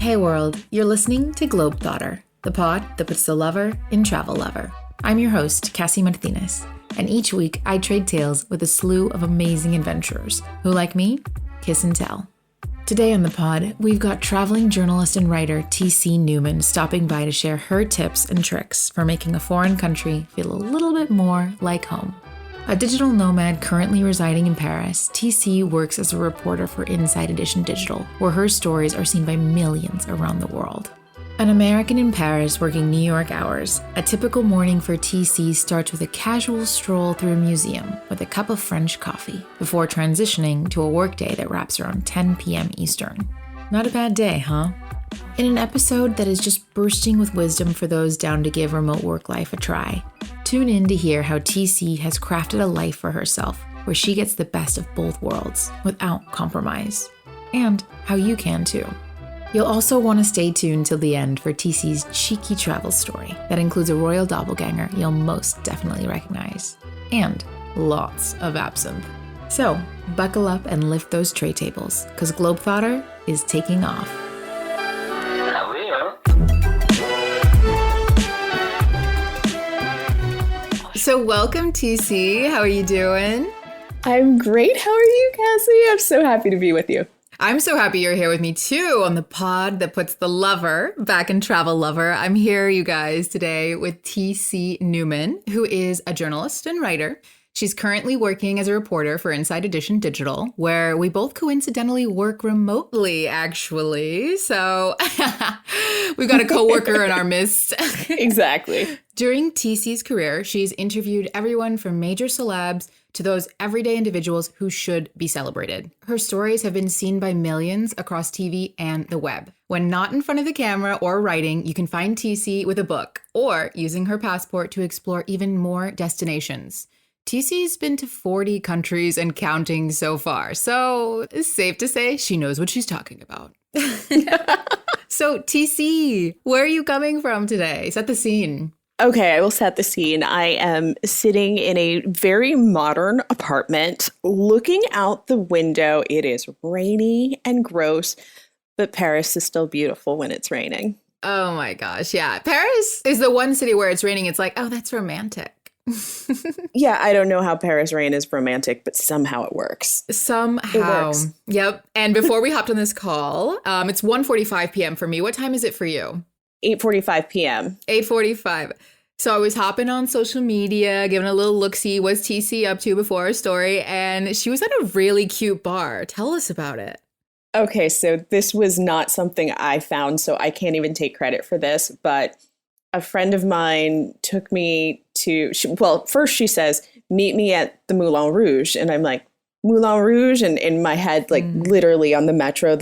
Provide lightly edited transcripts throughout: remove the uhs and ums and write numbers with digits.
Hey world, you're listening to Globethotter, the pod that puts the lover in travel lover. I'm your host, Cassie Martinez, and each week I trade tales with a slew of amazing adventurers who, like me, kiss and tell. Today on the pod, we've got traveling journalist and writer TC Newman stopping by to share her tips and tricks for making a foreign country feel a little bit more like home. A digital nomad currently residing in Paris, TC works as a reporter for Inside Edition Digital, where her stories are seen by millions around the world. An American in Paris working New York hours, a typical morning for TC starts with a casual stroll through a museum with a cup of French coffee, before transitioning to a workday that wraps around 10 p.m. Eastern. Not a bad day, huh? In an episode that is just bursting with wisdom for those down to give remote work life a try, tune in to hear how TC has crafted a life for herself where she gets the best of both worlds without compromise. And how you can too. You'll also want to stay tuned till the end for TC's cheeky travel story that includes a royal doppelganger you'll most definitely recognize. And lots of absinthe. So, buckle up and lift those tray tables, because Globethotter is taking off. So welcome, TC. How are you doing? I'm great. How are you, Cassie? I'm so happy to be with you. I'm so happy you're here with me too on the pod that puts the lover back in travel lover. I'm here, you guys, today with TC Newman, who is a journalist and writer. She's currently working as a reporter for Inside Edition Digital, where we both coincidentally work remotely, actually. So we've got a coworker in our midst. Exactly. During TC's career, she's interviewed everyone from major celebs to those everyday individuals who should be celebrated. Her stories have been seen by millions across TV and the web. When not in front of the camera or writing, you can find TC with a book or using her passport to explore even more destinations. TC's been to 40 countries and counting so far, so it's safe to say she knows what she's talking about. So, TC, where are you coming from today? Set the scene. Okay, I will set the scene. I am sitting in a very modern apartment, looking out the window. It is rainy and gross, but Paris is still beautiful when it's raining. Oh my gosh, yeah. Paris is the one city where it's raining. It's like, oh, that's romantic. Yeah, I don't know how Paris rain is romantic, but somehow it works. Somehow. It works. Yep. And before we hopped on this call, it's 1:45 p.m. for me. What time is it for you? 8:45 p.m. 8:45. So I was hopping on social media, giving a little look-see, what's TC up to before our story, and she was at a really cute bar. Tell us about it. Okay, so this was not something I found, so I can't even take credit for this, but a friend of mine took me to, first she says, meet me at the Moulin Rouge. And I'm like, Moulin Rouge? And in my head, like literally on the metro,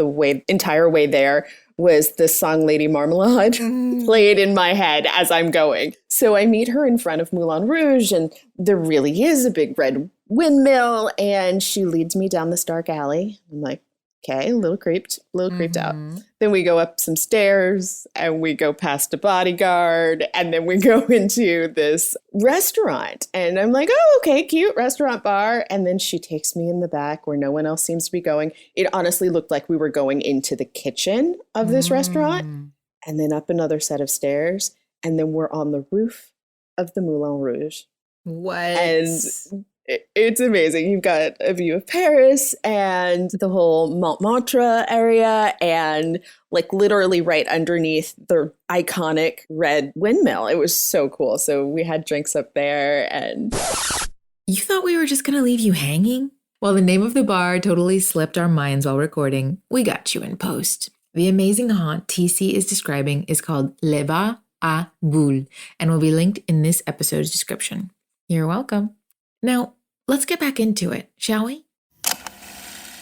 entire way there was the song Lady Marmalade played in my head as I'm going. So I meet her in front of Moulin Rouge, and there really is a big red windmill, and she leads me down this dark alley. I'm like, okay, a little creeped out. Then we go up some stairs and we go past a bodyguard, and then we go into this restaurant, and I'm like, oh, okay, cute restaurant bar. And then she takes me in the back where no one else seems to be going. It honestly looked like we were going into the kitchen of this restaurant, and then up another set of stairs. And then we're on the roof of the Moulin Rouge. What? And it's amazing. You've got a view of Paris and the whole Montmartre area, and like literally right underneath the iconic red windmill. It was so cool. So we had drinks up there, and You thought we were just going to leave you hanging? Well, the name of the bar totally slipped our minds while recording. We got you in post. The amazing haunt TC is describing is called Les Bars à Boules and will be linked in this episode's description. You're welcome. Now, let's get back into it, shall we?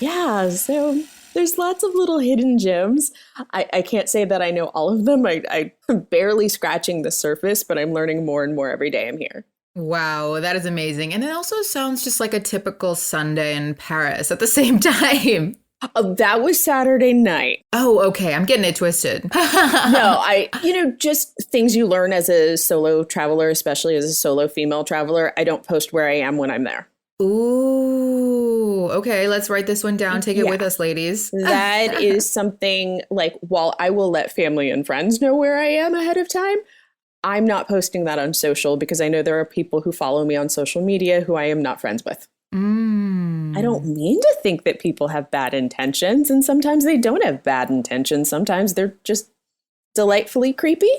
yeah, so there's lots of little hidden gems. I can't say that I know all of them. I'm barely scratching the surface, but I'm learning more and more every day I'm here. Wow, that is amazing. And it also sounds just like a typical Sunday in Paris at the same time. Oh, that was Saturday night. Oh, okay. I'm getting it twisted. No, just things you learn as a solo traveler, especially as a solo female traveler. I don't post where I am when I'm there. Ooh, okay. Let's write this one down. Take it with us, ladies. That is something like, while I will let family and friends know where I am ahead of time, I'm not posting that on social because I know there are people who follow me on social media who I am not friends with. I don't mean to think that people have bad intentions, and sometimes they don't have bad intentions. Sometimes they're just delightfully creepy,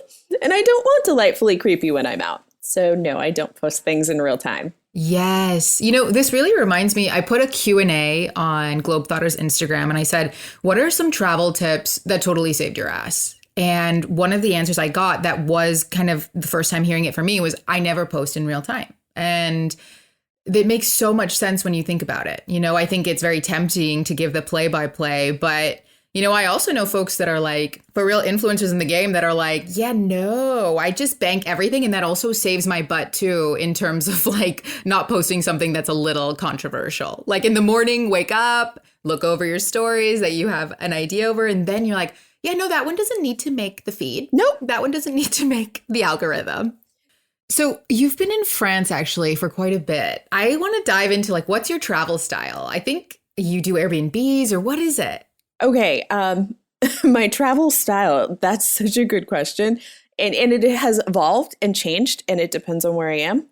and I don't want delightfully creepy when I'm out. So no, I don't post things in real time. Yes. You know, this really reminds me, I put a Q&A on Globetotter's Instagram and I said, what are some travel tips that totally saved your ass? And one of the answers I got that was kind of the first time hearing it for me was, I never post in real time. And it makes so much sense when you think about it. You know, I think it's very tempting to give the play-by-play, but you know, I also know folks that are like, for real influencers in the game that are like, yeah, no, I just bank everything. And that also saves my butt too, in terms of like not posting something that's a little controversial. Like in the morning, wake up, look over your stories that you have an idea over. And then you're like, yeah, no, that one doesn't need to make the feed. Nope, that one doesn't need to make the algorithm. So you've been in France actually for quite a bit. I want to dive into like, what's your travel style? I think you do Airbnbs, or what is it? Okay, my travel style, that's such a good question. And it has evolved and changed, and it depends on where I am.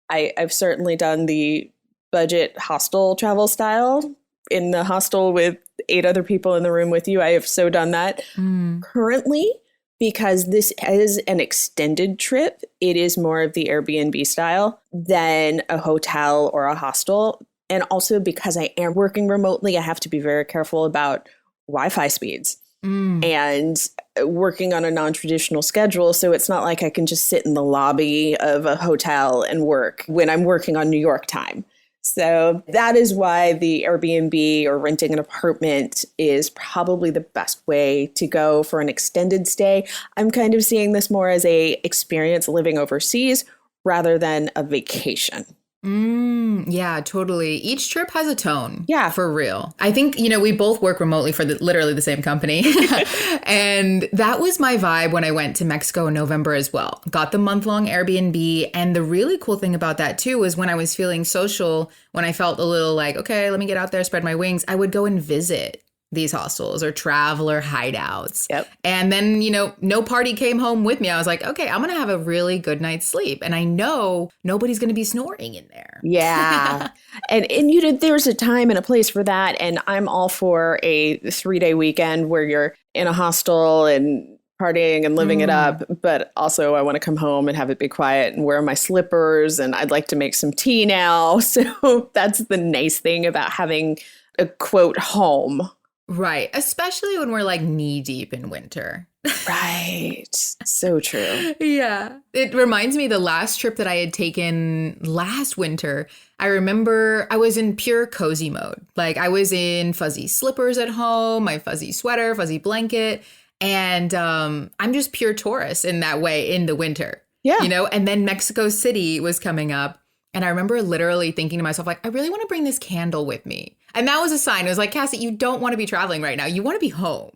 I've certainly done the budget hostel travel style in the hostel with 8 other people in the room with you. I have so done that. Currently, because this is an extended trip, it is more of the Airbnb style than a hotel or a hostel. And also because I am working remotely, I have to be very careful about Wi-Fi speeds and working on a non-traditional schedule. So it's not like I can just sit in the lobby of a hotel and work when I'm working on New York time. So that is why the Airbnb or renting an apartment is probably the best way to go for an extended stay. I'm kind of seeing this more as a experience living overseas rather than a vacation. Yeah, totally. Each trip has a tone. Yeah. For real. I think, you know, we both work remotely for literally the same company. And that was my vibe when I went to Mexico in November as well. Got the month-long Airbnb. And the really cool thing about that too was when I was feeling social, when I felt a little like, okay, let me get out there, spread my wings, I would go and visit these hostels or traveler hideouts. Yep. And then, you know, no party came home with me. I was like, okay, I'm going to have a really good night's sleep. And I know nobody's going to be snoring in there. Yeah. and you know, there's a time and a place for that. And I'm all for a 3-day weekend where you're in a hostel and partying and living it up. But also I want to come home and have it be quiet and wear my slippers. And I'd like to make some tea now. So that's the nice thing about having a quote home. Right. Especially when we're like knee deep in winter. Right. So true. Yeah. It reminds me the last trip that I had taken last winter. I remember I was in pure cozy mode. Like I was in fuzzy slippers at home, my fuzzy sweater, fuzzy blanket. And I'm just pure tourist in that way in the winter. Yeah. You know, and then Mexico City was coming up. And I remember literally thinking to myself, like, I really want to bring this candle with me. And that was a sign. It was like, Cassie, you don't want to be traveling right now. You want to be home.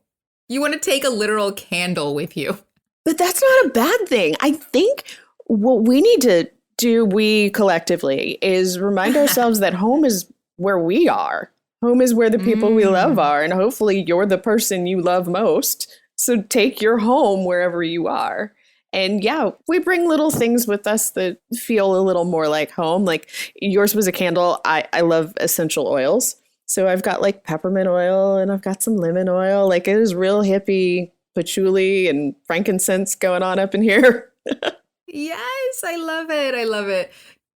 You want to take a literal candle with you. But that's not a bad thing. I think what we need to do, we collectively, is remind ourselves that home is where we are. Home is where the people we love are. And hopefully you're the person you love most. So take your home wherever you are. And yeah, we bring little things with us that feel a little more like home. Like yours was a candle. I love essential oils. So I've got like peppermint oil and I've got some lemon oil. Like it is real hippie patchouli and frankincense going on up in here. Yes, I love it. I love it.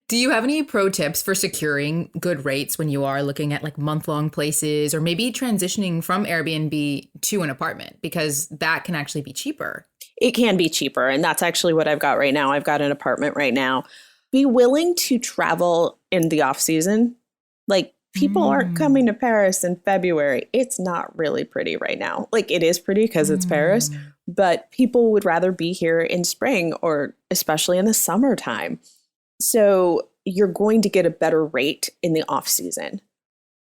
Do you have any pro tips for securing good rates when you are looking at like month-long places or maybe transitioning from Airbnb to an apartment? Because that can actually be cheaper. It can be cheaper. And that's actually what I've got right now. I've got an apartment right now. Be willing to travel in the off season. Like people aren't coming to Paris in February. It's not really pretty right now. Like it is pretty because it's Paris, but people would rather be here in spring or especially in the summertime. So you're going to get a better rate in the off season.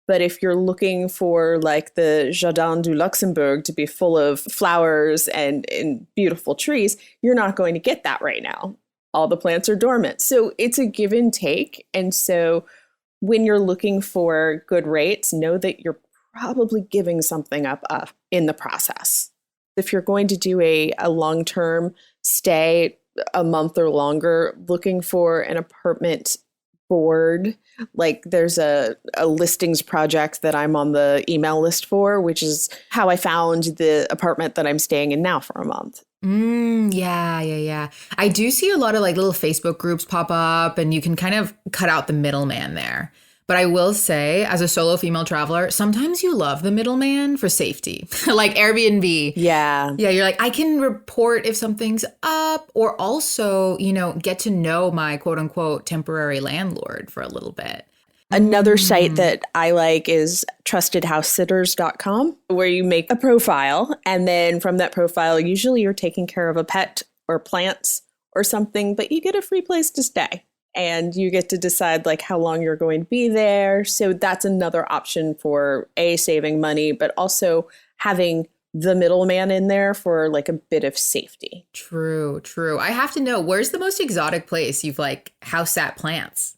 But if you're looking for like the Jardin du Luxembourg to be full of flowers and beautiful trees, you're not going to get that right now. All the plants are dormant. So it's a give and take. And so when you're looking for good rates, know that you're probably giving something up in the process. If you're going to do a long-term stay, a month or longer, looking for an apartment board, like there's a listings project that I'm on the email list for, which is how I found the apartment that I'm staying in now for a month. Yeah. I do see a lot of like little Facebook groups pop up, and you can kind of cut out the middleman there. But I will say, as a solo female traveler, sometimes you love the middleman for safety, like Airbnb. Yeah. Yeah, you're like, I can report if something's up, or also, get to know my quote unquote temporary landlord for a little bit. Another site that I like is trustedhousesitters.com, where you make a profile. And then from that profile, usually you're taking care of a pet or plants or something, but you get a free place to stay. And you get to decide like how long you're going to be there. So that's another option for saving money, but also having the middleman in there for like a bit of safety. True. I have to know, where's the most exotic place you've like house sat plants?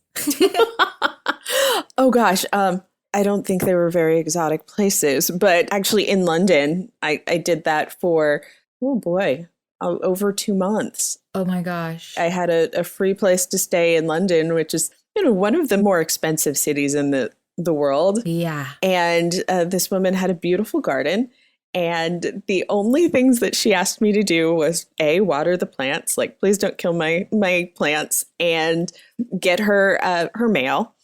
Oh gosh, I don't think they were very exotic places, but actually in London, I did that for, oh boy, over 2 months. Oh my gosh. I had a free place to stay in London, which is, one of the more expensive cities in the world. Yeah. And this woman had a beautiful garden. And the only things that she asked me to do was water the plants, like please don't kill my plants, and get her mail.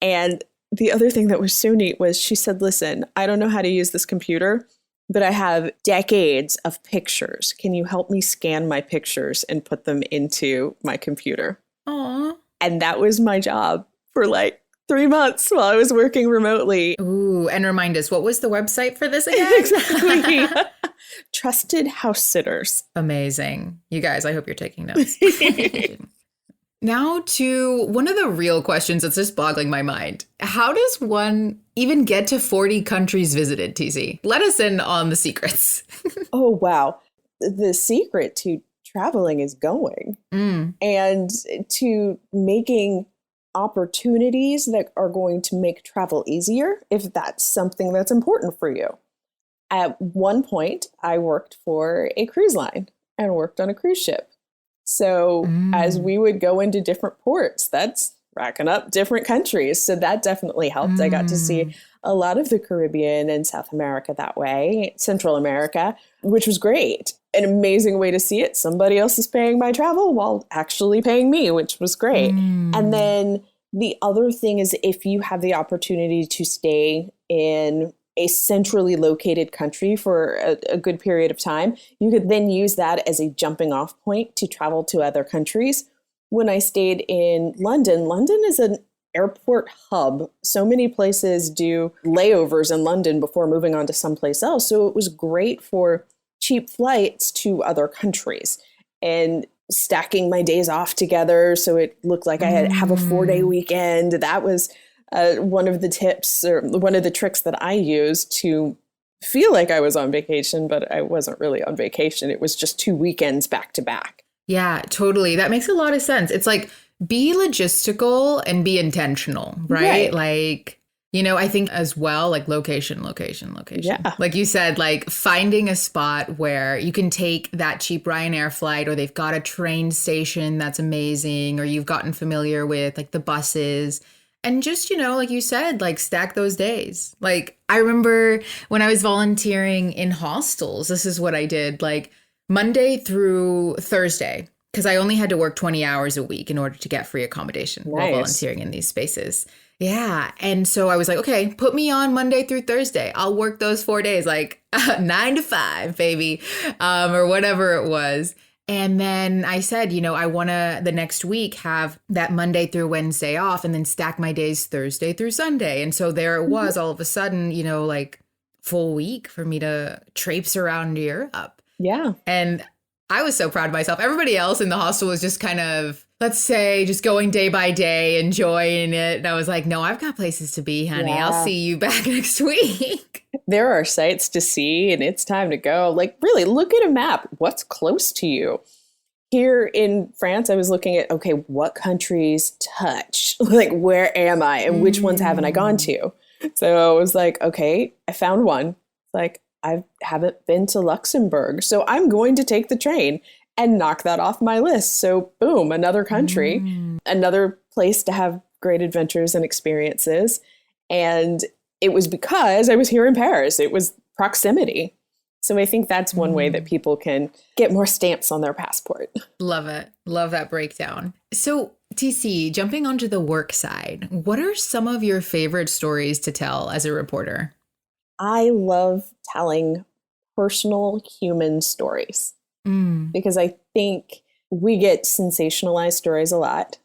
And the other thing that was so neat was she said, listen, I don't know how to use this computer, but I have decades of pictures. Can you help me scan my pictures and put them into my computer? Aww. And that was my job for like 3 months while I was working remotely. Ooh, and remind us, what was the website for this again? Exactly. Trusted House Sitters. Amazing. You guys, I hope you're taking notes. Now to one of the real questions that's just boggling my mind. How does one even get to 40 countries visited, TC? Let us in on the secrets. Oh, wow. The secret to traveling is going and to making opportunities that are going to make travel easier, if that's something that's important for you. At one point, I worked for a cruise line and worked on a cruise ship. So as we would go into different ports, that's racking up different countries. So that definitely helped. I got to see a lot of the Caribbean and South America that way, Central America, which was great. An amazing way to see it. Somebody else is paying my travel while actually paying me, which was great. And then the other thing is, if you have the opportunity to stay in a centrally located country for a good period of time, you could then use that as a jumping off point to travel to other countries. When I stayed in London, London is an airport hub. So many places do layovers in London before moving on to someplace else. So it was great for cheap flights to other countries and stacking my days off together. So it looked like I have a 4-day weekend. That was one of the tips, or one of the tricks that I used to feel like I was on vacation, but I wasn't really on vacation. It was just 2 weekends back to back. Yeah, totally. That makes a lot of sense. It's like, be logistical and be intentional, right? Like, I think as well, like location. Yeah. Like you said, like finding a spot where you can take that cheap Ryanair flight, or they've got a train station that's amazing, or you've gotten familiar with like the buses. And just, like you said, like stack those days. Like I remember when I was volunteering in hostels, this is what I did, like Monday through Thursday, because I only had to work 20 hours a week in order to get free accommodation while volunteering in these spaces. Yeah. And so I was like, okay, put me on Monday through Thursday. I'll work those 4 days, like 9 to 5, baby, or whatever it was. And then I said, I want to the next week have that Monday through Wednesday off, and then stack my days Thursday through Sunday. And so there it was all of a sudden, like full week for me to traipse around Europe. Yeah. And I was so proud of myself. Everybody else in the hostel was just kind of, let's say, just going day by day, enjoying it. And I was like, no, I've got places to be, honey. Yeah. I'll see you back next week. There are sights to see, and it's time to go. Like, really, look at a map. What's close to you? here in France, I was looking at, okay, what countries touch? Like, where am I? And which ones haven't I gone to? So I was like, okay, I found one. Like, I haven't been to Luxembourg. So I'm going to take the train and knock that off my list. So boom, another country, another place to have great adventures and experiences. And it was because I was here in Paris. It was proximity. So I think that's one way that people can get more stamps on their passport. Love it. Love that breakdown. So TC, jumping onto the work side, what are some of your favorite stories to tell as a reporter? I love telling personal human stories because I think we get sensationalized stories a lot.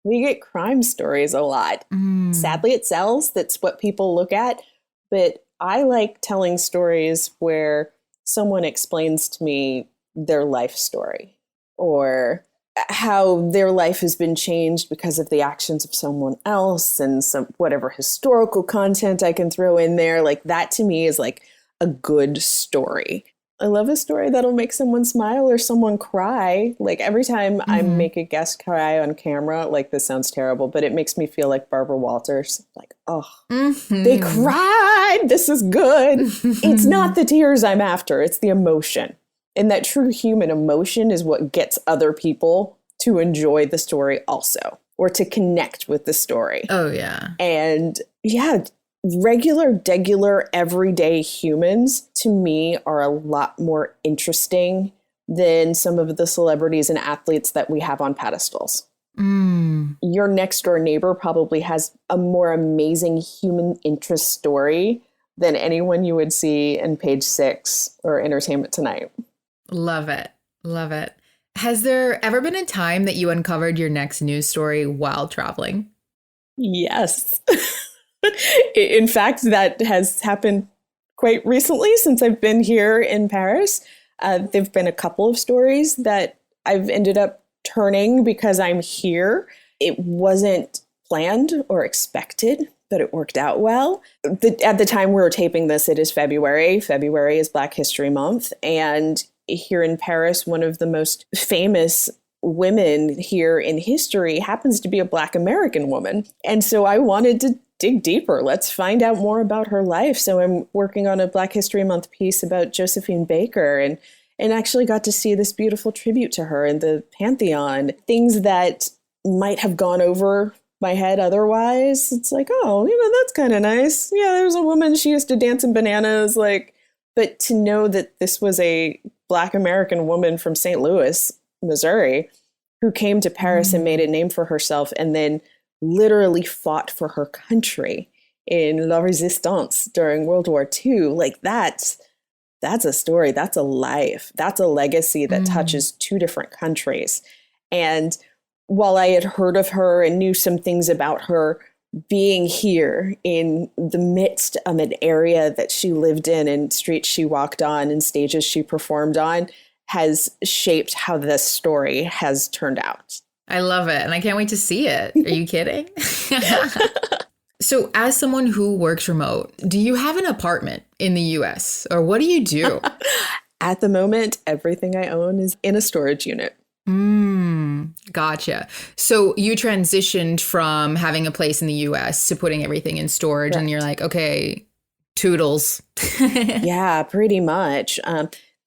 We get crime stories a lot. Sadly, it sells. That's what people look at. But I like telling stories where someone explains to me their life story or how their life has been changed because of the actions of someone else and some whatever historical content I can throw in there. Like that to me is like a good story. I love a story that'll make someone smile or someone cry. Like every time I make a guest cry on camera, like this sounds terrible, but it makes me feel like Barbara Walters. Like, oh, they cried. This is good. It's not the tears I'm after. It's the emotion. And that true human emotion is what gets other people to enjoy the story also, or to connect with the story. Oh, yeah. And yeah, regular, degular, everyday humans, to me, are a lot more interesting than some of the celebrities and athletes that we have on pedestals. Your next door neighbor probably has a more amazing human interest story than anyone you would see in Page Six or Entertainment Tonight. Love it. Love it. Has there ever been a time that you uncovered your next news story while traveling? Yes. In fact, that has happened quite recently since I've been here in Paris. There've been a couple of stories that I've ended up turning because I'm here. It wasn't planned or expected, but it worked out well. At the time we're taping this, it is February. February is Black History Month. And here in Paris, one of the most famous women here in history happens to be a Black American woman. And so I wanted to dig deeper. Let's find out more about her life. So I'm working on a Black History Month piece about Josephine Baker and actually got to see this beautiful tribute to her in the Pantheon. Things that might have gone over my head otherwise. It's like, oh, that's kind of nice. Yeah, there's a woman, she used to dance in bananas. But to know that this was a Black American woman from St. Louis, Missouri, who came to Paris and made a name for herself and then literally fought for her country in La Resistance during World War II. Like that's a story. That's a life. That's a legacy that touches two different countries. And while I had heard of her and knew some things about her, being here in the midst of an area that she lived in and streets she walked on and stages she performed on has shaped how this story has turned out. I love it. And I can't wait to see it. Are you kidding? So as someone who works remote, do you have an apartment in the US or what do you do? At the moment, everything I own is in a storage unit. Gotcha. So you transitioned from having a place in the US to putting everything in storage. Right. And you're like, okay, toodles. Yeah, pretty much.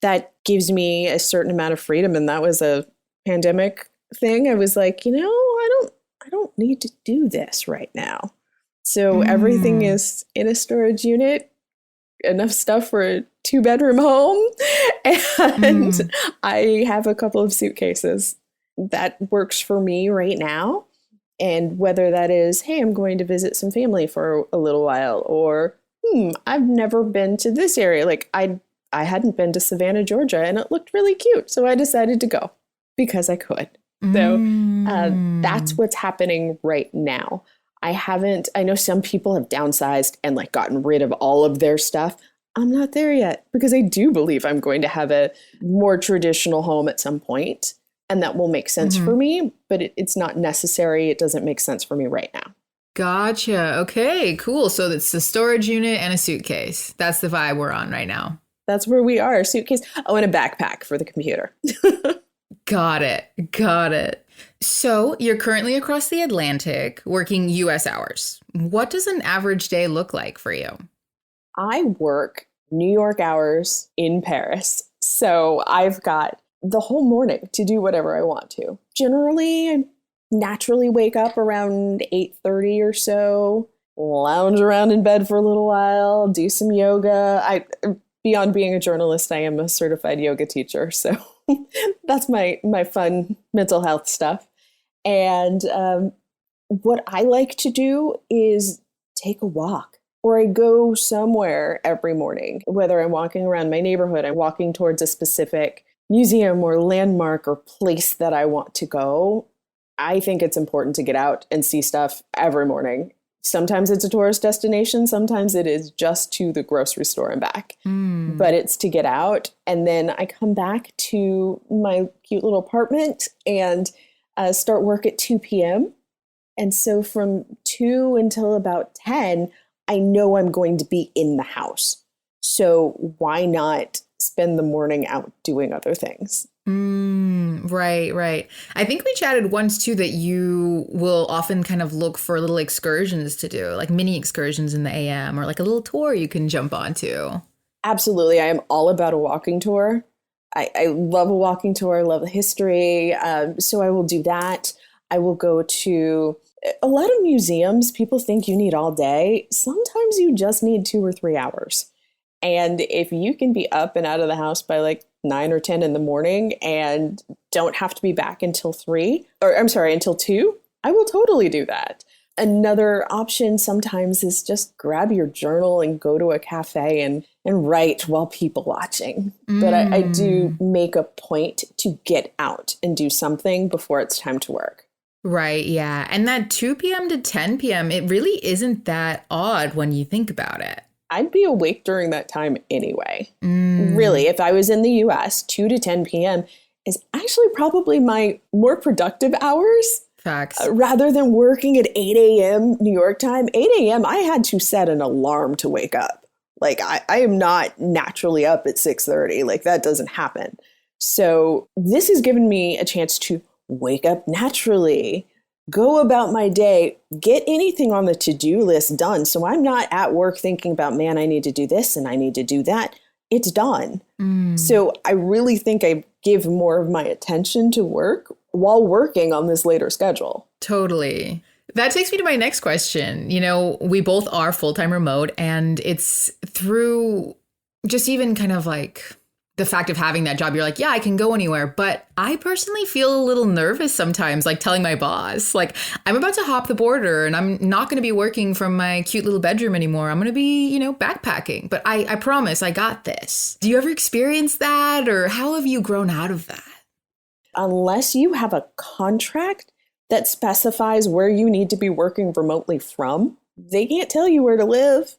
That gives me a certain amount of freedom. And that was a pandemic thing. I was like, I don't need to do this right now. So everything is in a storage unit, enough stuff for a 2-bedroom home. And I have a couple of suitcases. That works for me right now. And whether that is, hey, I'm going to visit some family for a little while, or I've never been to this area. Like I hadn't been to Savannah, Georgia, and it looked really cute. So I decided to go because I could. So that's what's happening right now. I know some people have downsized and gotten rid of all of their stuff. I'm not there yet because I do believe I'm going to have a more traditional home at some point, and that will make sense for me, but it's not necessary. It doesn't make sense for me right now. Gotcha. Okay, cool. So it's a storage unit and a suitcase. That's the vibe we're on right now. That's where we are. A suitcase. Oh, and a backpack for the computer. Got it. Got it. So you're currently across the Atlantic working US hours. What does an average day look like for you? I work New York hours in Paris. So I've got the whole morning to do whatever I want to. Generally, I naturally wake up around 8:30 or so, lounge around in bed for a little while, do some yoga. Beyond being a journalist, I am a certified yoga teacher. So that's my fun mental health stuff. And what I like to do is take a walk, or I go somewhere every morning, whether I'm walking around my neighborhood, I'm walking towards a specific museum or landmark or place that I want to go. I think it's important to get out and see stuff every morning. Sometimes it's a tourist destination. Sometimes it is just to the grocery store and back. But it's to get out. And then I come back to my cute little apartment and start work at 2 p.m. And so from 2 until about 10, I know I'm going to be in the house. So why not spend the morning out doing other things? Right, right. I think we chatted once too that you will often kind of look for little excursions to do, like mini excursions in the AM or like a little tour you can jump onto. Absolutely. I am all about a walking tour. I love a walking tour. I love the history. So I will do that. I will go to a lot of museums. People think you need all day. Sometimes you just need 2 or 3 hours. And if you can be up and out of the house by like 9 or 10 in the morning and don't have to be back until until 2, I will totally do that. Another option sometimes is just grab your journal and go to a cafe and write while people watching. But I do make a point to get out and do something before it's time to work. Right. Yeah. And that 2 p.m. to 10 p.m., it really isn't that odd when you think about it. I'd be awake during that time anyway. Really, if I was in the US, 2 to 10 p.m. is actually probably my more productive hours. Facts. Rather than working at 8 a.m. New York time, 8 a.m. I had to set an alarm to wake up. Like I am not naturally up at 6:30. Like that doesn't happen. So this has given me a chance to wake up naturally, go about my day, get anything on the to-do list done. So I'm not at work thinking about, man, I need to do this and I need to do that. It's done. So I really think I give more of my attention to work while working on this later schedule. Totally. That takes me to my next question. You know, we both are full-time remote, and it's through just even kind of like the fact of having that job, you're like, yeah, I can go anywhere. But I personally feel a little nervous sometimes, like telling my boss, like, I'm about to hop the border and I'm not going to be working from my cute little bedroom anymore. I'm going to be, backpacking. But I promise I got this. Do you ever experience that, or how have you grown out of that? Unless you have a contract that specifies where you need to be working remotely from, they can't tell you where to live.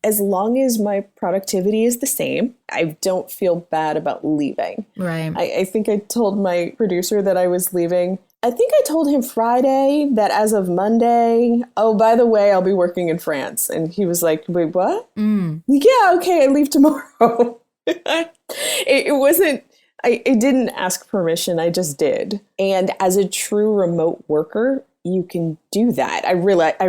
As long as my productivity is the same, I don't feel bad about leaving. Right. I think I told my producer that I was leaving. I think I told him Friday that as of Monday, oh, by the way, I'll be working in France. And he was like, wait, what? Yeah, okay, I leave tomorrow. It wasn't, I didn't ask permission. I just did. And as a true remote worker, you can do that. I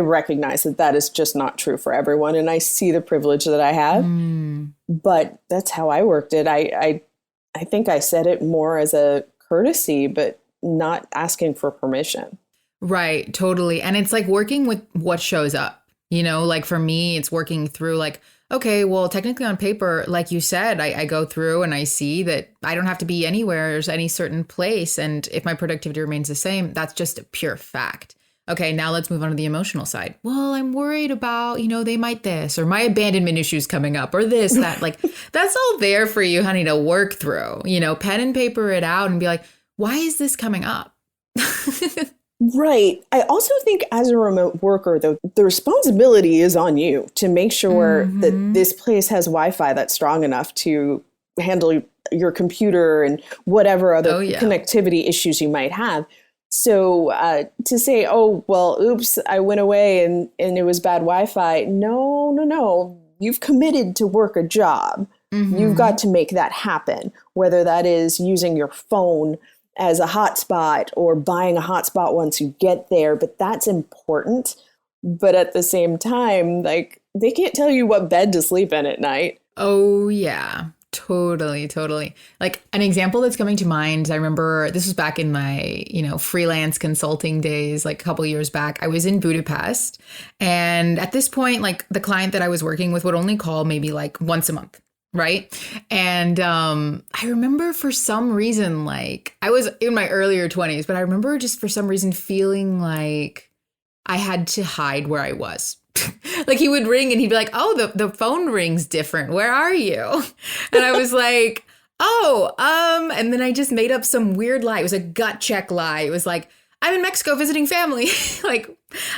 recognize that is just not true for everyone. And I see the privilege that I have, but that's how I worked it. I think I said it more as a courtesy, but not asking for permission. Right. Totally. And it's like working with what shows up, like for me, it's working through like, okay, well, technically on paper, like you said, I go through and I see that I don't have to be anywhere or any certain place. And if my productivity remains the same, that's just a pure fact. Okay, now let's move on to the emotional side. Well, I'm worried about, they might this, or my abandonment issues coming up, or this, that. Like, that's all there for you, honey, to work through, pen and paper it out and be like, why is this coming up? Right. I also think as a remote worker, though, the responsibility is on you to make sure that this place has Wi-Fi that's strong enough to handle your computer and whatever other connectivity issues you might have. So to say, oh, well, oops, I went away and it was bad Wi-Fi. No. You've committed to work a job. You've got to make that happen, whether that is using your phone as a hotspot or buying a hotspot once you get there, but that's important. But at the same time, like, they can't tell you what bed to sleep in at night. Oh, yeah. Totally, totally. Like an example that's coming to mind, I remember this was back in my, freelance consulting days, like a couple years back. I was in Budapest. And at this point, like the client that I was working with would only call maybe like once a month. Right. And I remember for some reason, like I was in my earlier 20s, but I remember just for some reason feeling like I had to hide where I was. Like he would ring and he'd be like, oh, the phone rings different. Where are you? And I was like, and then I just made up some weird lie. It was a gut check lie. It was like, I'm in Mexico visiting family. Like,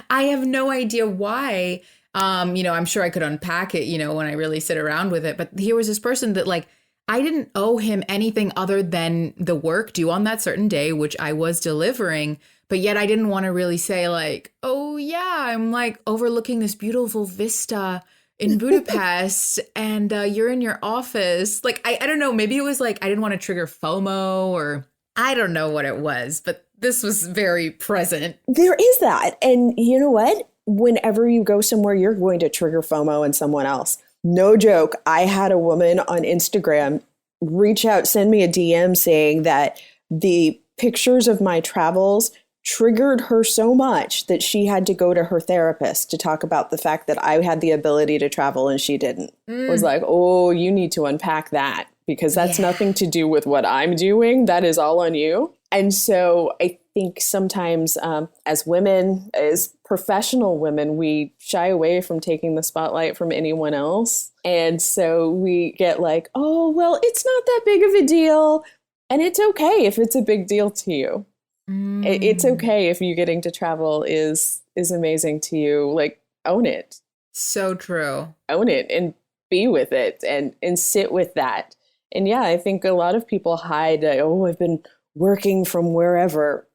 I have no idea why. I'm sure I could unpack it, when I really sit around with it. But here was this person that like, I didn't owe him anything other than the work due on that certain day, which I was delivering. But yet I didn't want to really say like, oh, yeah, I'm like overlooking this beautiful vista in Budapest and you're in your office. Like, I don't know. Maybe it was like I didn't want to trigger FOMO or I don't know what it was. But this was very present. There is that. And you know what? Whenever you go somewhere, you're going to trigger FOMO in someone else. No joke. I had a woman on Instagram reach out, send me a DM saying that the pictures of my travels triggered her so much that she had to go to her therapist to talk about the fact that I had the ability to travel and she didn't. Was like, oh, you need to unpack that because that's nothing to do with what I'm doing. That is all on you. And so I think sometimes as women, as professional women, we shy away from taking the spotlight from anyone else. And so we get like, oh, well, it's not that big of a deal. And it's okay if it's a big deal to you. It's okay if you getting to travel is amazing to you. Like, own it. So true. Own it and be with it and sit with that. And yeah, I think a lot of people hide, I've been working from wherever.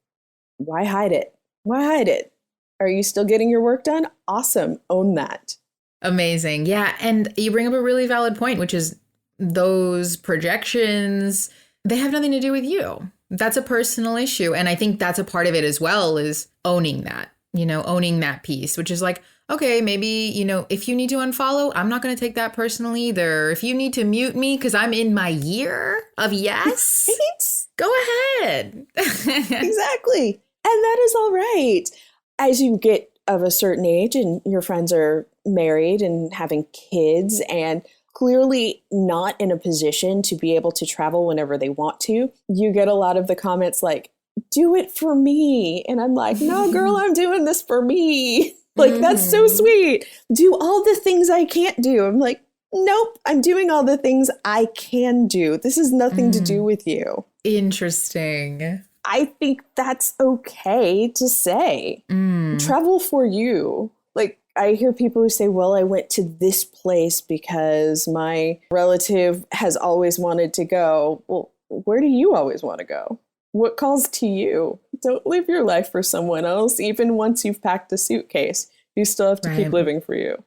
Why hide it? Why hide it? Are you still getting your work done? Awesome. Own that. Amazing. Yeah. And you bring up a really valid point, which is those projections, they have nothing to do with you. That's a personal issue. And I think that's a part of it as well is owning that, owning that piece, which is like, okay, maybe, if you need to unfollow, I'm not going to take that personally either. If you need to mute me because I'm in my year of yes, go ahead. Exactly. And that is all right. As you get of a certain age and your friends are married and having kids and clearly not in a position to be able to travel whenever they want to, you get a lot of the comments like, do it for me. And I'm like, no, girl, I'm doing this for me. Like, that's so sweet. Do all the things I can't do. I'm like, nope, I'm doing all the things I can do. This has nothing to do with you. Interesting. I think that's okay to say. Travel for you. Like, I hear people who say, well, I went to this place because my relative has always wanted to go. Well, where do you always want to go? What calls to you? Don't live your life for someone else. Even once you've packed a suitcase, you still have to keep living for you.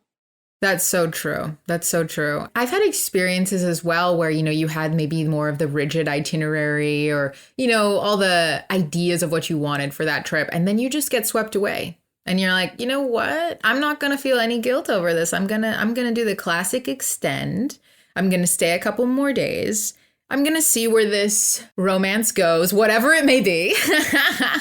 That's so true. That's so true. I've had experiences as well where, you had maybe more of the rigid itinerary or, all the ideas of what you wanted for that trip. And then you just get swept away. And you're like, you know what? I'm not going to feel any guilt over this. I'm going to do the classic extend. I'm going to stay a couple more days. I'm going to see where this romance goes, whatever it may be.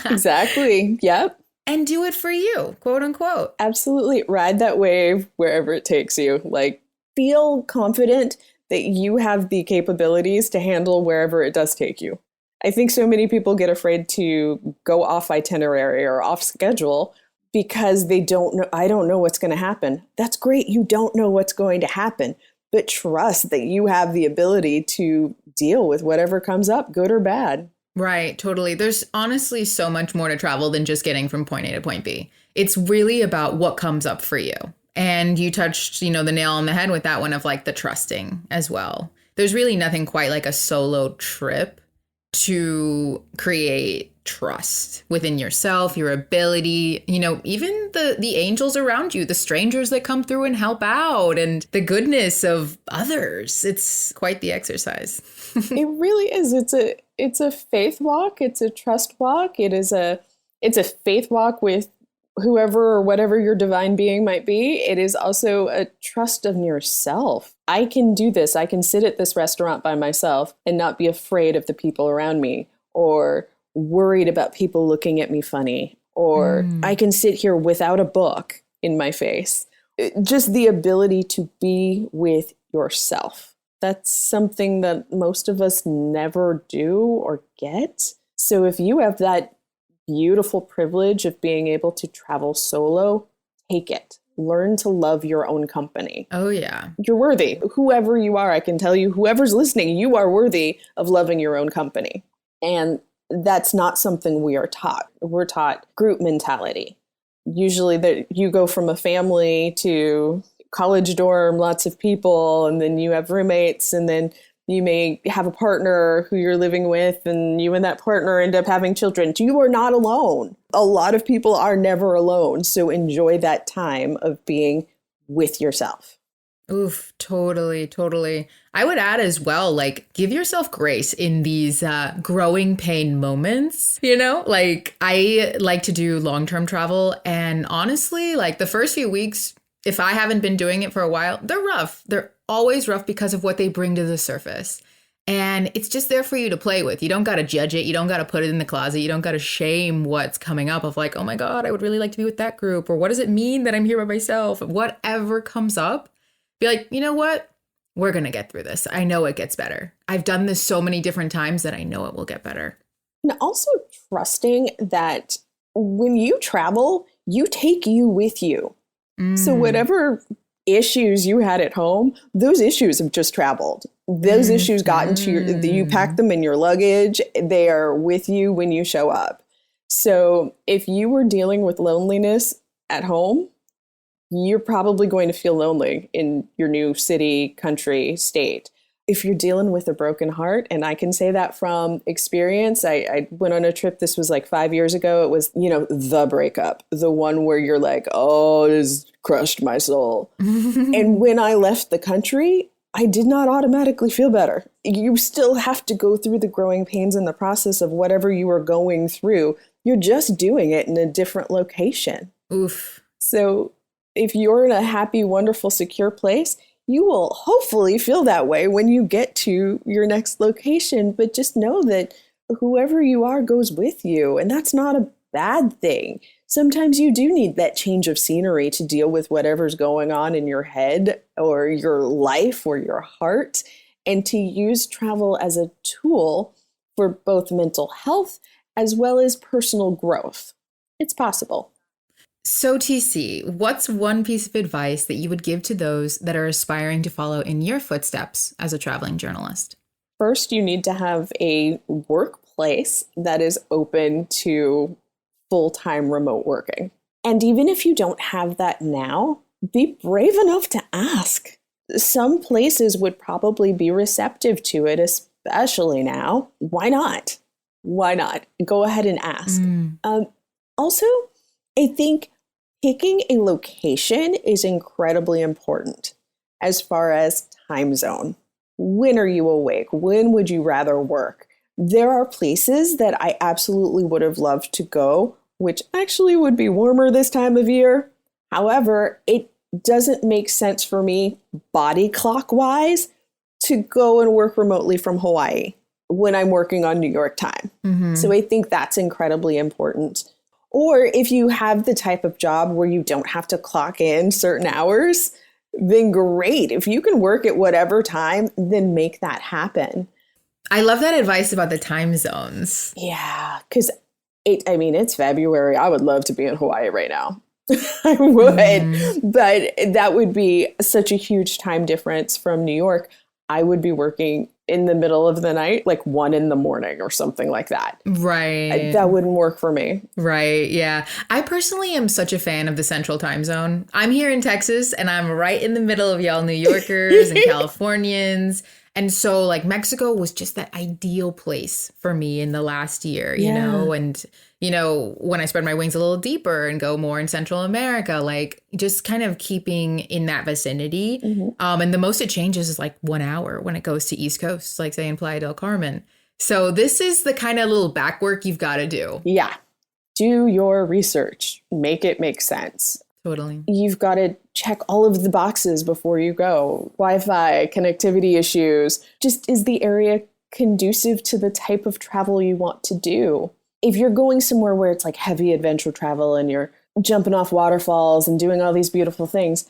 Exactly. Yep. And do it for you, quote unquote. Absolutely. Ride that wave wherever it takes you. Like, feel confident that you have the capabilities to handle wherever it does take you. I think so many people get afraid to go off itinerary or off schedule because they don't know. I don't know what's going to happen. That's great. You don't know what's going to happen, but trust that you have the ability to deal with whatever comes up, good or bad. Right. Totally. There's honestly so much more to travel than just getting from point A to point B. It's really about what comes up for you. And you touched, the nail on the head with that one of like the trusting as well. There's really nothing quite like a solo trip to create trust within yourself, your ability, even the angels around you, the strangers that come through and help out, and the goodness of others. It's quite the exercise. It really is. It's a faith walk. It's a trust walk. It's a faith walk with whoever or whatever your divine being might be. It is also a trust of yourself. I can do this. I can sit at this restaurant by myself and not be afraid of the people around me, or worried about people looking at me funny, or I can sit here without a book in my face. Just the ability to be with yourself. That's something that most of us never do or get. So if you have that beautiful privilege of being able to travel solo, take it. Learn to love your own company. Oh, yeah. You're worthy. Whoever you are, I can tell you, whoever's listening, you are worthy of loving your own company. And that's not something we are taught. We're taught group mentality. Usually that you go from a family to college dorm, lots of people, and then you have roommates, and then you may have a partner who you're living with, and you and that partner end up having children. You are not alone. A lot of people are never alone. So enjoy that time of being with yourself. Oof, totally, totally. I would add as well, give yourself grace in these growing pain moments, I like to do long-term travel. And honestly, the first few weeks, if I haven't been doing it for a while, they're rough. They're always rough because of what they bring to the surface. And it's just there for you to play with. You don't got to judge it. You don't got to put it in the closet. You don't got to shame what's coming up of oh my God, I would really like to be with that group. Or what does it mean that I'm here by myself? Whatever comes up, be like, you know what? We're going to get through this. I know it gets better. I've done this so many different times that I know it will get better. And also trusting that when you travel, you take you with you. So whatever issues you had at home, those issues have just traveled. Those issues got into you packed them in your luggage. They are with you when you show up. So if you were dealing with loneliness at home, you're probably going to feel lonely in your new city, country, state. If you're dealing with a broken heart, and I can say that from experience, I went on a trip, this was 5 years ago. It was, the breakup, the one where you're oh, this crushed my soul. And when I left the country, I did not automatically feel better. You still have to go through the growing pains in the process of whatever you are going through. You're just doing it in a different location. Oof. So if you're in a happy, wonderful, secure place, you will hopefully feel that way when you get to your next location. But just know that whoever you are goes with you. And that's not a bad thing. Sometimes you do need that change of scenery to deal with whatever's going on in your head or your life or your heart, and to use travel as a tool for both mental health as well as personal growth. It's possible. So TC, what's one piece of advice that you would give to those that are aspiring to follow in your footsteps as a traveling journalist? First, you need to have a workplace that is open to full-time remote working. And even if you don't have that now, be brave enough to ask. Some places would probably be receptive to it, especially now. Why not? Why not? Go ahead and ask. Also, I think picking a location is incredibly important as far as time zone. When are you awake? When would you rather work? There are places that I absolutely would have loved to go, which actually would be warmer this time of year. However, it doesn't make sense for me body clock wise to go and work remotely from Hawaii when I'm working on New York time. So I think that's incredibly important. Or if you have the type of job where you don't have to clock in certain hours, then great. If you can work at whatever time, then make that happen. I love that advice about the time zones. Yeah, because it's February. I would love to be in Hawaii right now. I would, but that would be such a huge time difference from New York. I would be working in the middle of the night, 1 a.m. or something like that. Right. That wouldn't work for me. Right. Yeah. I personally am such a fan of the central time zone. I'm here in Texas and I'm right in the middle of y'all New Yorkers and Californians. And so like Mexico was just that ideal place for me in the last year, you know, and, you know, when I spread my wings a little deeper and go more in Central America, like just kind of keeping in that vicinity. And the most it changes is like 1 hour when it goes to East Coast, like say in Playa del Carmen. So this is the kind of little back work you've got to do. Yeah. Do your research. Make it make sense. Totally. You've got to check all of the boxes before you go. Wi-Fi, connectivity issues. Just is the area conducive to the type of travel you want to do? If you're going somewhere where it's like heavy adventure travel and you're jumping off waterfalls and doing all these beautiful things,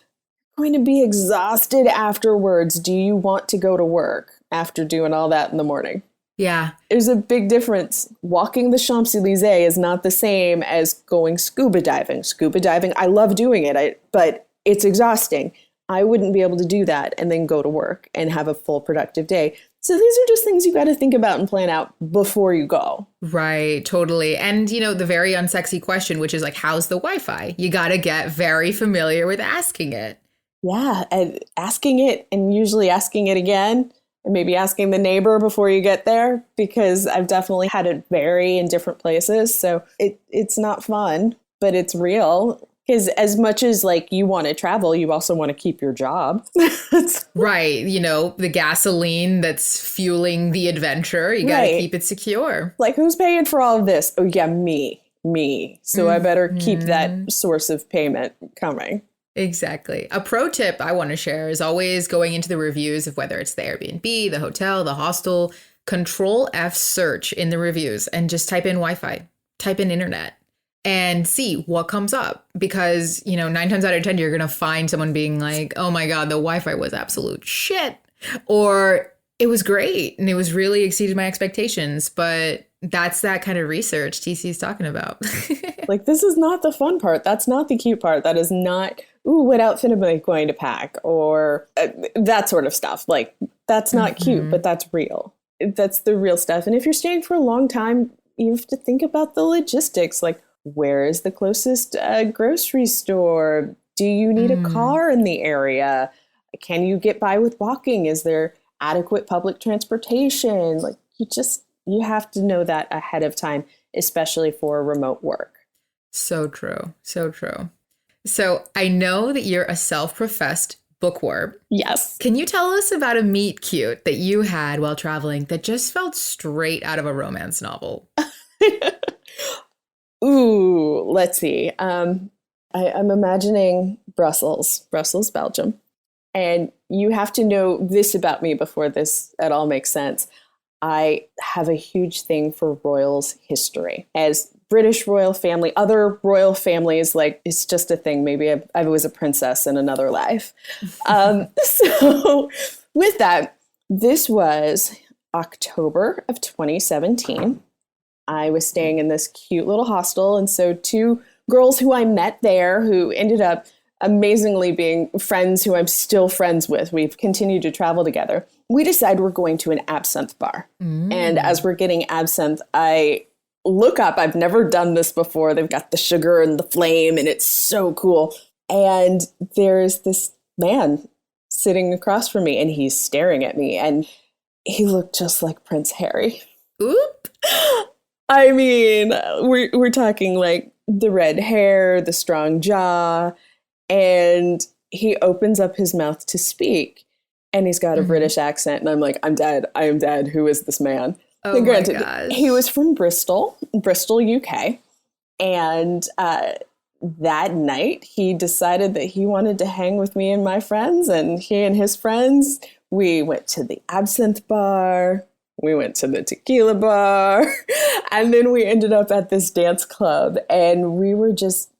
you're going to be exhausted afterwards. Do you want to go to work after doing all that in the morning? Yeah. There's a big difference. Walking the Champs-Élysées is not the same as going scuba diving. Scuba diving, I love doing it, but it's exhausting. I wouldn't be able to do that and then go to work and have a full productive day. So these are just things you got to think about and plan out before you go. Right, totally. And, you know, the very unsexy question, which is like, how's the Wi-Fi? You got to get very familiar with asking it. Yeah, and asking it and usually asking it again. And maybe asking the neighbor before you get there, because I've definitely had it vary in different places. So it's not fun, but it's real. Because as much as like you want to travel, you also want to keep your job. Right. You know, the gasoline that's fueling the adventure, you got to keep it secure. Like, who's paying for all of this? Oh, yeah, me. So I better keep that source of payment coming. Exactly. A pro tip I want to share is always going into the reviews of whether it's the Airbnb, the hotel, the hostel, Control F search in the reviews and just type in Wi-Fi, type in internet and see what comes up. Because, you know, 9 times out of 10, you're going to find someone being like, oh my God, the Wi-Fi was absolute shit. Or it was great and it was really exceeded my expectations. But that's that kind of research TC's talking about. Like, this is not the fun part. That's not the cute part. That is not, ooh, what outfit am I going to pack? Or that sort of stuff. Like, that's not cute, but that's real. That's the real stuff. And if you're staying for a long time, you have to think about the logistics. Like, where is the closest grocery store? Do you need a car in the area? Can you get by with walking? Is there adequate public transportation? Like, you have to know that ahead of time, especially for remote work. So true. So true. So I know that you're a self-professed bookworm. Yes. Can you tell us about a meet cute that you had while traveling that just felt straight out of a romance novel? Ooh, let's see. I'm imagining Brussels, Belgium. And you have to know this about me before this at all makes sense. I have a huge thing for royals history. As British royal family, other royal families, like, it's just a thing. Maybe I was a princess in another life. So with that, this was October of 2017. I was staying in this cute little hostel. And so 2 girls who I met there who ended up amazingly being friends who I'm still friends with. We've continued to travel together. We decide we're going to an absinthe bar. And as we're getting absinthe, I look up. I've never done this before. They've got the sugar and the flame, and it's so cool. And there's this man sitting across from me, and he's staring at me, and he looked just like Prince Harry. Oop. I mean, we're talking like the red hair, the strong jaw, and he opens up his mouth to speak, and he's got a British accent, and I'm like, I'm dead. I am dead. Who is this man? Oh, granted, my gosh. He was from Bristol, UK, and that night he decided that he wanted to hang with me and my friends, and he and his friends, we went to the absinthe bar. We went to the tequila bar, and then we ended up at this dance club, and we were just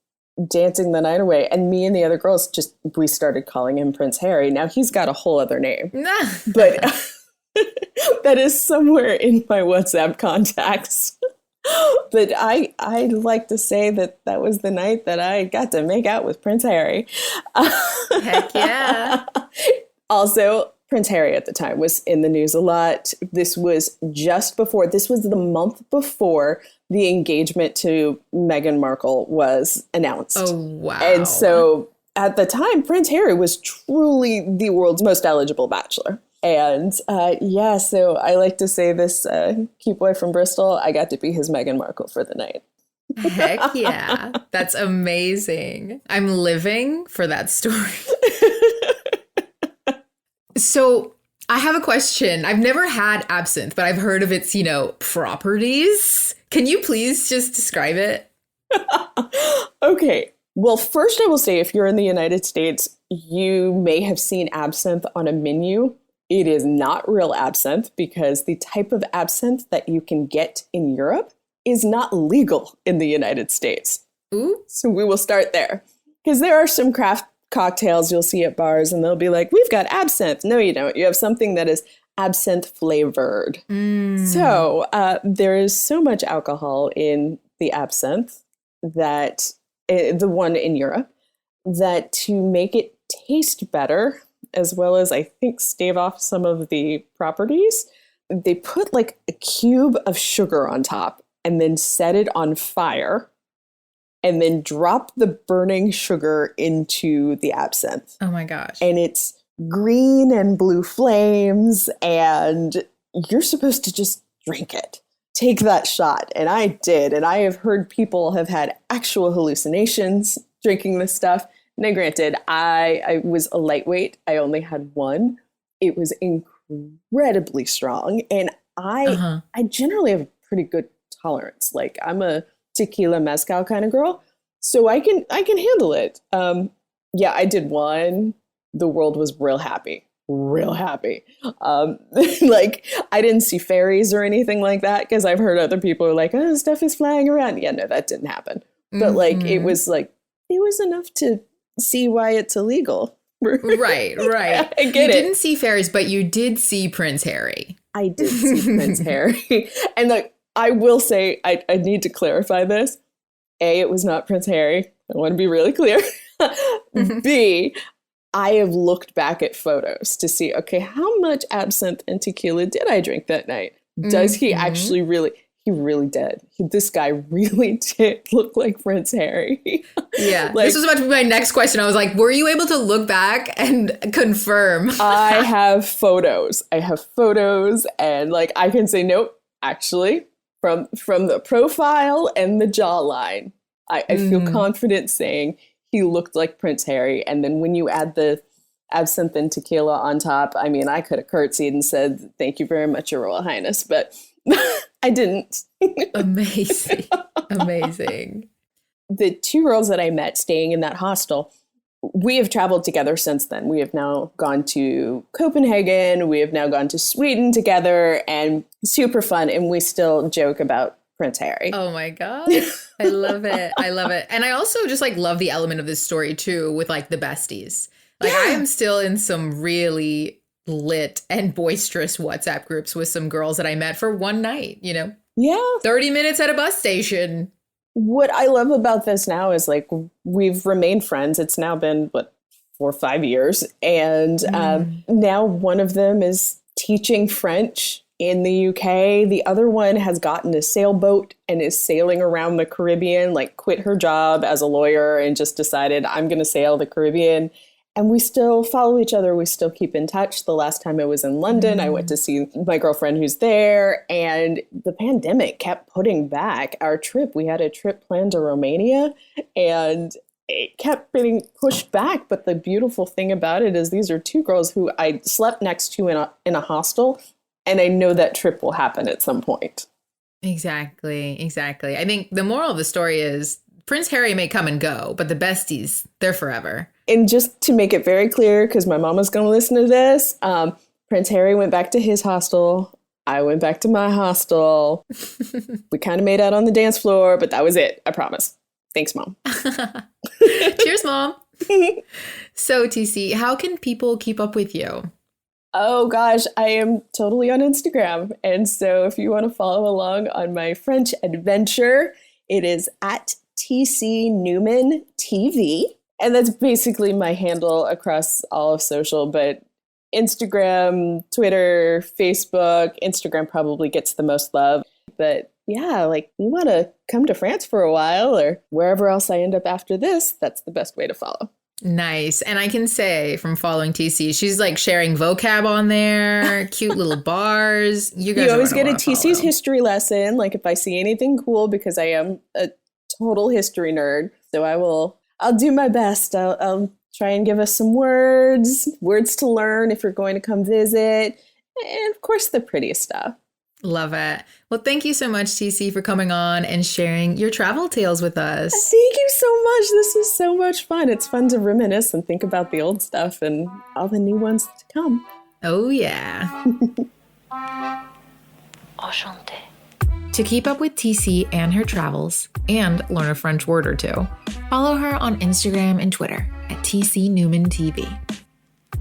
dancing the night away. And me and the other girls we started calling him Prince Harry. Now he's got a whole other name, but that is somewhere in my WhatsApp contacts. But I'd like to say that was the night that I got to make out with Prince Harry. Heck yeah. Also, Prince Harry at the time was in the news a lot. This was the month before the engagement to Meghan Markle was announced. Oh, wow. And so at the time, Prince Harry was truly the world's most eligible bachelor. And so I like to say this cute boy from Bristol, I got to be his Meghan Markle for the night. Heck yeah. That's amazing. I'm living for that story. So I have a question. I've never had absinthe, but I've heard of its, properties. Can you please just describe it? Okay. Well, first I will say, if you're in the United States, you may have seen absinthe on a menu. It is not real absinthe because the type of absinthe that you can get in Europe is not legal in the United States. Ooh. So we will start there. Because there are some craft cocktails you'll see at bars and they'll be like, we've got absinthe. No, you don't. You have something that is absinthe flavored. So there is so much alcohol in the absinthe that the one in Europe, that to make it taste better, as well as I think stave off some of the properties, they put like a cube of sugar on top and then set it on fire and then drop the burning sugar into the absinthe. Oh my gosh. And it's green and blue flames, and you're supposed to just drink it. Take that shot. And I did. And I have heard people have had actual hallucinations drinking this stuff. Now, granted, I was a lightweight. I only had one. It was incredibly strong. And I generally have pretty good tolerance. Like, I'm a tequila mezcal kind of girl. So I can handle it. I did one. The world was real happy. Like, I didn't see fairies or anything like that, because I've heard other people are like, oh, stuff is flying around. Yeah, no, that didn't happen. But like, it was enough to see why it's illegal. Right. I get you didn't see fairies, but you did see Prince Harry. I did see Prince Harry. And like, I will say, I need to clarify this. A, it was not Prince Harry. I want to be really clear. B, I have looked back at photos to see, okay, how much absinthe and tequila did I drink that night? Does he actually really? He really did. This guy really did look like Prince Harry. Yeah. This was about to be my next question. I was like, were you able to look back and confirm? I have photos. And like, I can say, nope, actually, from the profile and the jawline, I feel confident saying he looked like Prince Harry. And then when you add the absinthe and tequila on top, I mean, I could have curtsied and said, thank you very much, Your Royal Highness, but I didn't. Amazing. The two girls that I met staying in that hostel, we have traveled together since then. We have now gone to Copenhagen. We have now gone to Sweden together, and super fun. And we still joke about Prince Harry. Oh my God. I love it. And I also just like love the element of this story too, with like the besties. Like, I am still in some really lit and boisterous WhatsApp groups with some girls that I met for one night, Yeah. 30 minutes at a bus station. What I love about this now is like, we've remained friends. It's now been 4 or 5 years. And now one of them is teaching French in the UK. The other one has gotten a sailboat and is sailing around the Caribbean, like quit her job as a lawyer and just decided, I'm going to sail the Caribbean. And we still follow each other. We still keep in touch. The last time I was in London, I went to see my girlfriend who's there. And the pandemic kept putting back our trip. We had a trip planned to Romania, and it kept getting pushed back. But the beautiful thing about it is these are two girls who I slept next to in a hostel. And I know that trip will happen at some point. Exactly. I think the moral of the story is Prince Harry may come and go, but the besties, they're forever. And just to make it very clear, because my mama's going to listen to this, Prince Harry went back to his hostel. I went back to my hostel. We kind of made out on the dance floor, but that was it. I promise. Thanks, Mom. Cheers, Mom. So, TC, how can people keep up with you? Oh, gosh, I am totally on Instagram. And so if you want to follow along on my French adventure, it is at TC Newman TV. And that's basically my handle across all of social, but Instagram, Twitter, Facebook, Instagram probably gets the most love. But yeah, like, you want to come to France for a while or wherever else I end up after this, that's the best way to follow. Nice. And I can say from following TC, she's like sharing vocab on there, cute little bars. You guys You always get a want to TC's follow. history lesson. Like if I see anything cool, because I am a total history nerd. So I'll do my best. I'll try and give us some words to learn if you're going to come visit. And of course, the prettiest stuff. Love it. Well, thank you so much, TC, for coming on and sharing your travel tales with us. Thank you so much. This was so much fun. It's fun to reminisce and think about the old stuff and all the new ones to come. Oh, yeah. Enchanté. To keep up with TC and her travels and learn a French word or two, follow her on Instagram and Twitter at TC Newman TV.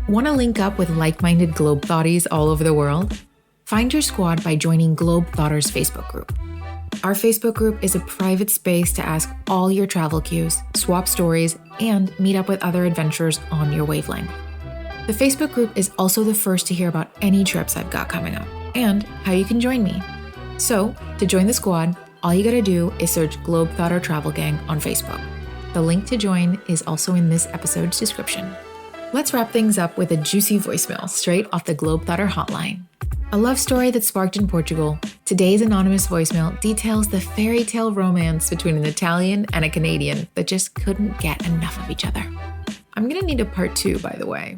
Want to link up with like-minded Globethotties all over the world? Find your squad by joining Globethotters Facebook group. Our Facebook group is a private space to ask all your travel cues, swap stories, and meet up with other adventurers on your wavelength. The Facebook group is also the first to hear about any trips I've got coming up and how you can join me. So, to join the squad, all you gotta do is search Globetrotter Travel Gang on Facebook. The link to join is also in this episode's description. Let's wrap things up with a juicy voicemail straight off the Globetrotter hotline. A love story that sparked in Portugal, today's anonymous voicemail details the fairy tale romance between an Italian and a Canadian that just couldn't get enough of each other. I'm gonna need a part 2, by the way.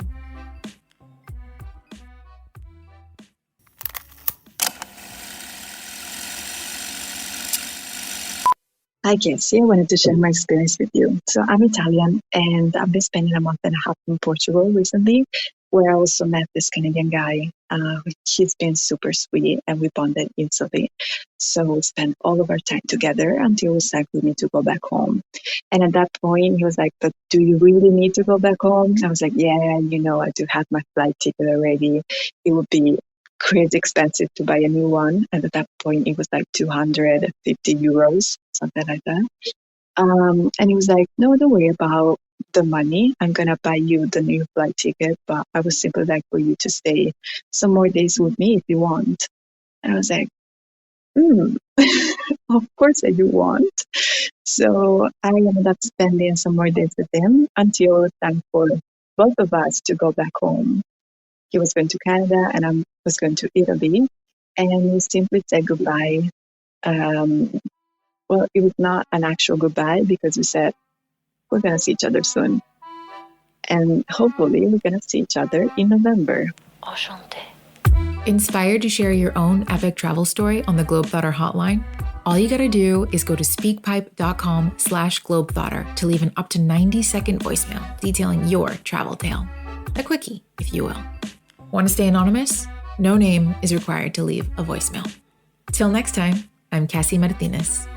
Hi, Cassie. I wanted to share my experience with you. So I'm Italian, and I've been spending a month and a half in Portugal recently, where I also met this Canadian guy. He's been super sweet, and we bonded instantly. So we spent all of our time together until it was time for me to go back home. And at that point, he was like, "But do you really need to go back home?" I was like, "Yeah, I do have my flight ticket already. It would be crazy expensive to buy a new one." And at that point, it was like 250 euros, something like that. And he was like, "No, don't worry about the money. I'm going to buy you the new flight ticket, but I would simply like for you to stay some more days with me if you want." And I was like, of course I do want. So I ended up spending some more days with him until it was time for both of us to go back home. He was going to Canada and I was going to Italy, and we simply said goodbye. Well, it was not an actual goodbye because we said we're going to see each other soon. And hopefully we're going to see each other in November. Enchanté. Inspired to share your own epic travel story on the Globetrotter hotline? All you gotta do is go to speakpipe.com/Globetrotter to leave an up to 90-second voicemail detailing your travel tale. A quickie, if you will. Want to stay anonymous? No name is required to leave a voicemail. Till next time, I'm Cassie Martinez.